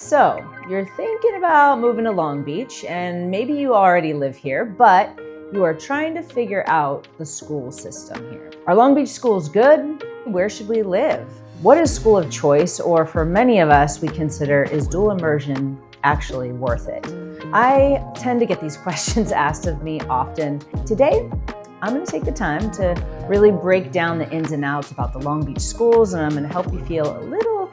So, you're thinking about moving to Long Beach, and maybe you already live here, but you are trying to figure out the school system here. Are Long Beach schools good? Where should we live? What is school of choice, or for many of us, we consider, is dual immersion actually worth it? I tend to get these questions asked of me often. Today, I'm going to take the time to really break down the ins and outs about the Long Beach schools, and I'm going to help you feel a little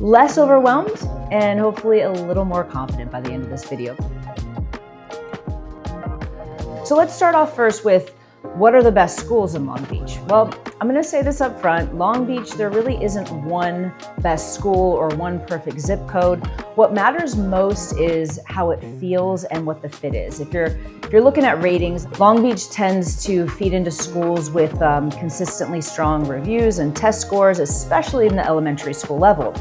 less overwhelmed and hopefully a little more confident by the end of this video. So let's start off first with what are the best schools in Long Beach? Well, I'm going to say this up front. Long Beach, there really isn't one best school or one perfect zip code. What matters most is how it feels and what the fit is. If you're looking at ratings, Long Beach tends to feed into schools with consistently strong reviews and test scores, especially in the elementary school level.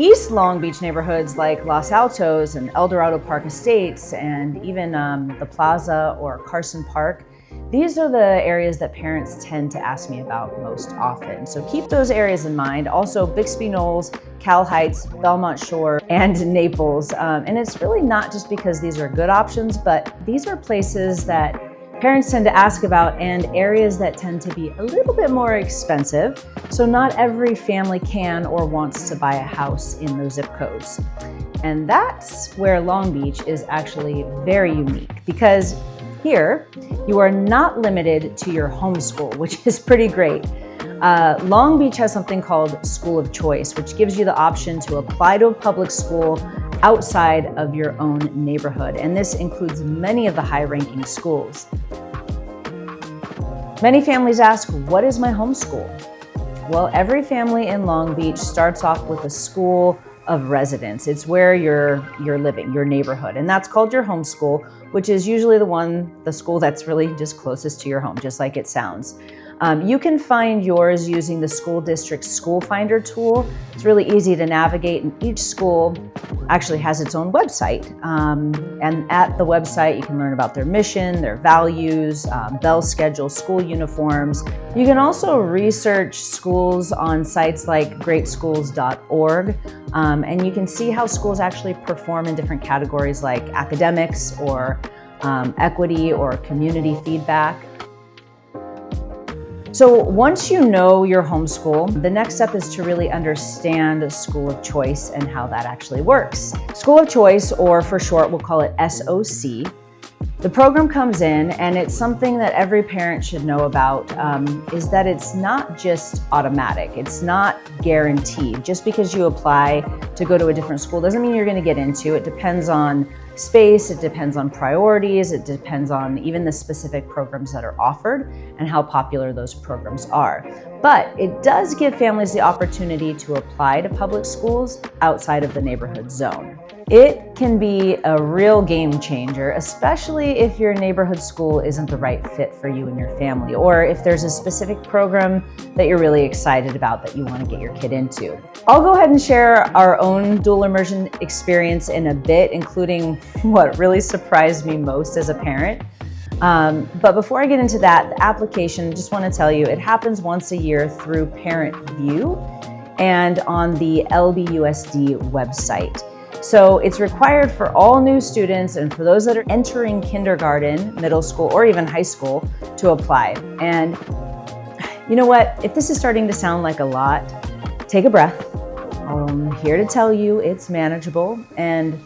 East Long Beach neighborhoods like Los Altos and El Dorado Park Estates and even the Plaza or Carson Park, these are the areas that parents tend to ask me about most often. So keep those areas in mind. Also Bixby Knolls, Cal Heights, Belmont Shore, and Naples. And it's really not just because these are good options, but these are places that parents tend to ask about and areas that tend to be a little bit more expensive. So not every family can or wants to buy a house in those zip codes. And that's where Long Beach is actually very unique, because here you are not limited to your homeschool, which is pretty great. Long Beach has something called School of Choice, which gives you the option to apply to a public school outside of your own neighborhood. And this includes many of the high-ranking schools. Many families ask, what is my homeschool? Well, every family in Long Beach starts off with a school of residence. It's where you're living, your neighborhood. And that's called your homeschool, which is usually the school that's really just closest to your home, just like it sounds. You can find yours using the school district's School Finder tool. It's really easy to navigate, and each school actually has its own website. And at the website, you can learn about their mission, their values, bell schedule, school uniforms. You can also research schools on sites like greatschools.org, and you can see how schools actually perform in different categories like academics or equity or community feedback. So once you know your homeschool, the next step is to really understand School of Choice and how that actually works. School of Choice, or for short, we'll call it SOC. The program comes in, and it's something that every parent should know about, is that it's not just automatic. It's not guaranteed. Just because you apply to go to a different school doesn't mean you're going to get into. It depends on space, it depends on priorities, it depends on even the specific programs that are offered and how popular those programs are. But it does give families the opportunity to apply to public schools outside of the neighborhood zone. It can be a real game changer, especially if your neighborhood school isn't the right fit for you and your family, or if there's a specific program that you're really excited about that you want to get your kid into. I'll go ahead and share our own dual immersion experience in a bit, including what really surprised me most as a parent. But before I get into that, the application, just want to tell you, it happens once a year through Parent View and on the LBUSD website. So it's required for all new students and for those that are entering kindergarten, middle school, or even high school to apply. And you know what? If this is starting to sound like a lot, take a breath. I'm here to tell you it's manageable, and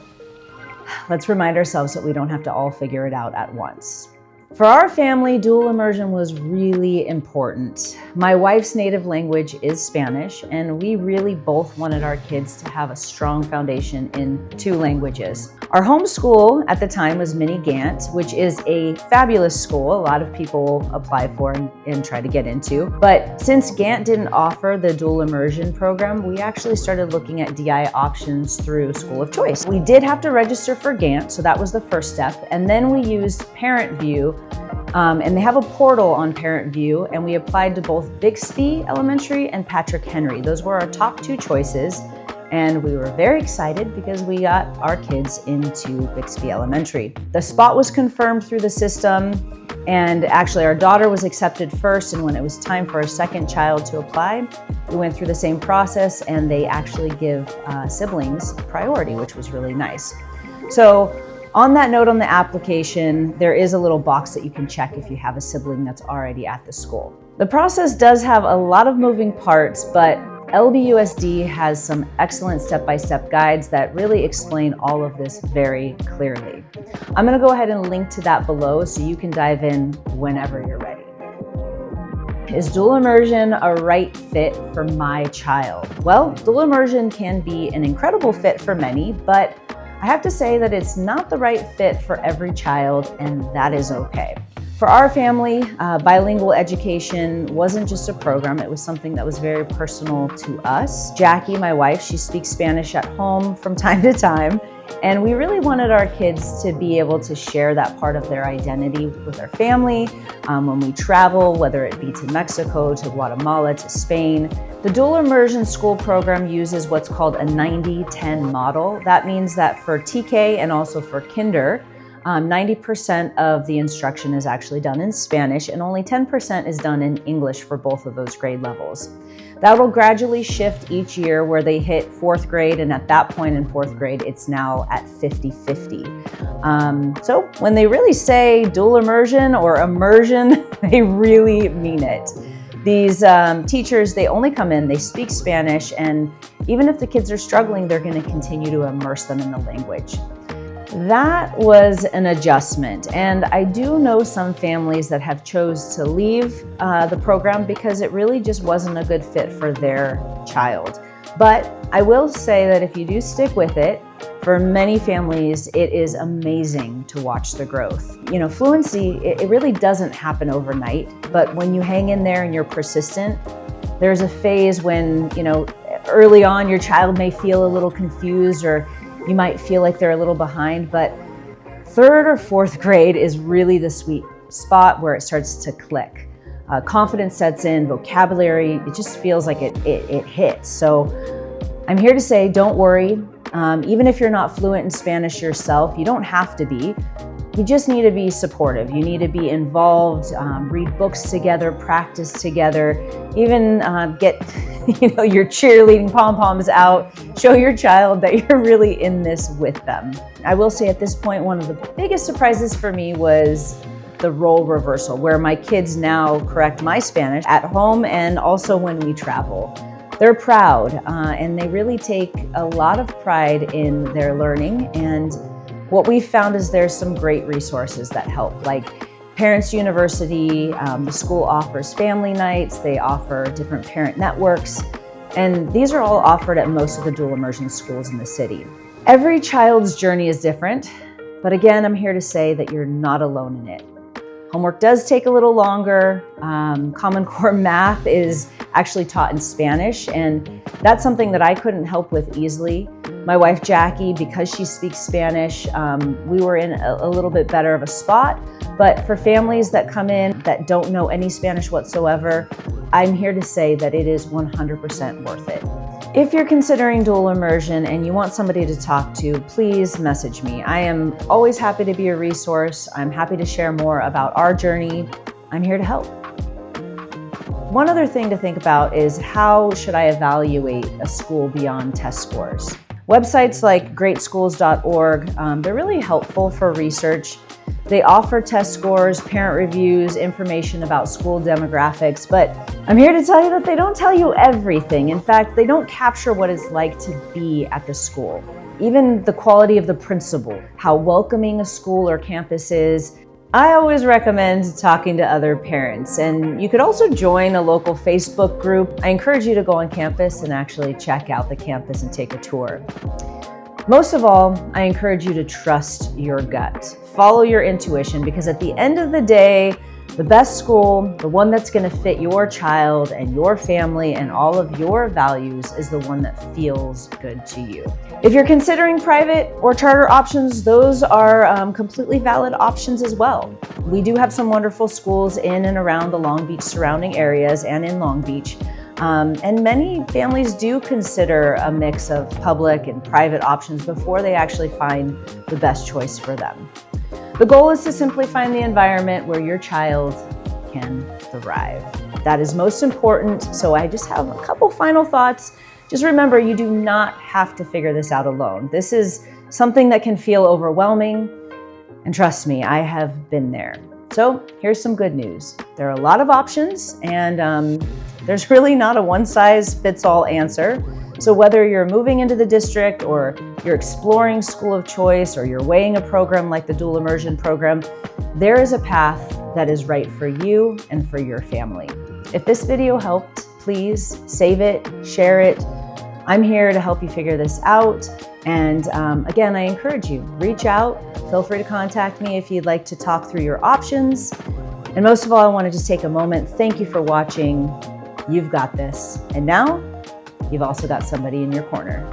let's remind ourselves that we don't have to all figure it out at once. For our family, dual immersion was really important. My wife's native language is Spanish, and we really both wanted our kids to have a strong foundation in 2 languages. Our homeschool at the time was Mini Gant, which is a fabulous school. A lot of people apply for and try to get into. But since Gant didn't offer the dual immersion program, we actually started looking at DI options through School of Choice. We did have to register for Gant, so that was the first step. And then we used Parent View, and they have a portal on Parent View, and we applied to both Bixby Elementary and Patrick Henry. Those were our top 2 choices. And we were very excited because we got our kids into Bixby Elementary. The spot was confirmed through the system, and actually our daughter was accepted first, and when it was time for a second child to apply, we went through the same process, and they actually give siblings priority, which was really nice. So on that note on the application, there is a little box that you can check if you have a sibling that's already at the school. The process does have a lot of moving parts, but LBUSD has some excellent step-by-step guides that really explain all of this very clearly. I'm going to go ahead and link to that below so you can dive in whenever you're ready. Is dual immersion a right fit for my child? Well, dual immersion can be an incredible fit for many, but I have to say that it's not the right fit for every child, and that is okay. For our family, bilingual education wasn't just a program, it was something that was very personal to us. Jackie, my wife, she speaks Spanish at home from time to time, and we really wanted our kids to be able to share that part of their identity with their family when we travel, whether it be to Mexico, to Guatemala, to Spain. The Dual Immersion School program uses what's called a 90-10 model. That means that for TK and also for Kinder, 90% of the instruction is actually done in Spanish, and only 10% is done in English for both of those grade levels. That will gradually shift each year where they hit 4th grade, and at that point in 4th grade, it's now at 50-50. So when they really say dual immersion or immersion, they really mean it. These teachers, they only come in, they speak Spanish, and even if the kids are struggling, they're going to continue to immerse them in the language. That was an adjustment, and I do know some families that have chose to leave the program because it really just wasn't a good fit for their child. But I will say that if you do stick with it, for many families, it is amazing to watch the growth. You know, fluency, it really doesn't happen overnight, but when you hang in there and you're persistent, there's a phase when, you know, early on your child may feel a little confused, or you might feel like they're a little behind, but 3rd or 4th grade is really the sweet spot where it starts to click. Confidence sets in, vocabulary, it just feels like it hits. So I'm here to say, don't worry. Even if you're not fluent in Spanish yourself, you don't have to be. You just need to be supportive. You need to be involved, read books together, practice together, even get your cheerleading pom-poms out, show your child that you're really in this with them. I will say at this point, one of the biggest surprises for me was the role reversal, where my kids now correct my Spanish at home and also when we travel. They're proud and they really take a lot of pride in their learning, and what we've found is there's some great resources that help, like Parents University. The school offers family nights, they offer different parent networks, and these are all offered at most of the dual immersion schools in the city. Every child's journey is different, but again, I'm here to say that you're not alone in it. Homework does take a little longer. Common Core math is actually taught in Spanish, and that's something that I couldn't help with easily. My wife, Jackie, because she speaks Spanish, we were in a little bit better of a spot. But for families that come in that don't know any Spanish whatsoever, I'm here to say that it is 100% worth it. If you're considering dual immersion and you want somebody to talk to, please message me. I am always happy to be a resource. I'm happy to share more about our journey. I'm here to help. One other thing to think about is, how should I evaluate a school beyond test scores? Websites like greatschools.org, they're really helpful for research. They offer test scores, parent reviews, information about school demographics, but I'm here to tell you that they don't tell you everything. In fact, they don't capture what it's like to be at the school. Even the quality of the principal, how welcoming a school or campus is. I always recommend talking to other parents, and you could also join a local Facebook group. I encourage you to go on campus and actually check out the campus and take a tour. Most of all, I encourage you to trust your gut. Follow your intuition, because at the end of the day, the best school, the one that's going to fit your child and your family and all of your values, is the one that feels good to you. If you're considering private or charter options, those are completely valid options as well. We do have some wonderful schools in and around the Long Beach surrounding areas and in Long Beach. And many families do consider a mix of public and private options before they actually find the best choice for them. The goal is to simply find the environment where your child can thrive. That is most important. So I just have a couple final thoughts. Just remember, you do not have to figure this out alone. This is something that can feel overwhelming. And trust me, I have been there. So here's some good news. There are a lot of options, and there's really not a one-size-fits-all answer. So whether you're moving into the district or you're exploring school of choice or you're weighing a program like the Dual Immersion program, there is a path that is right for you and for your family. If this video helped, please save it, share it. I'm here to help you figure this out. And again, I encourage you, reach out, feel free to contact me if you'd like to talk through your options. And most of all, I want to just take a moment. Thank you for watching. You've got this. And now you've also got somebody in your corner.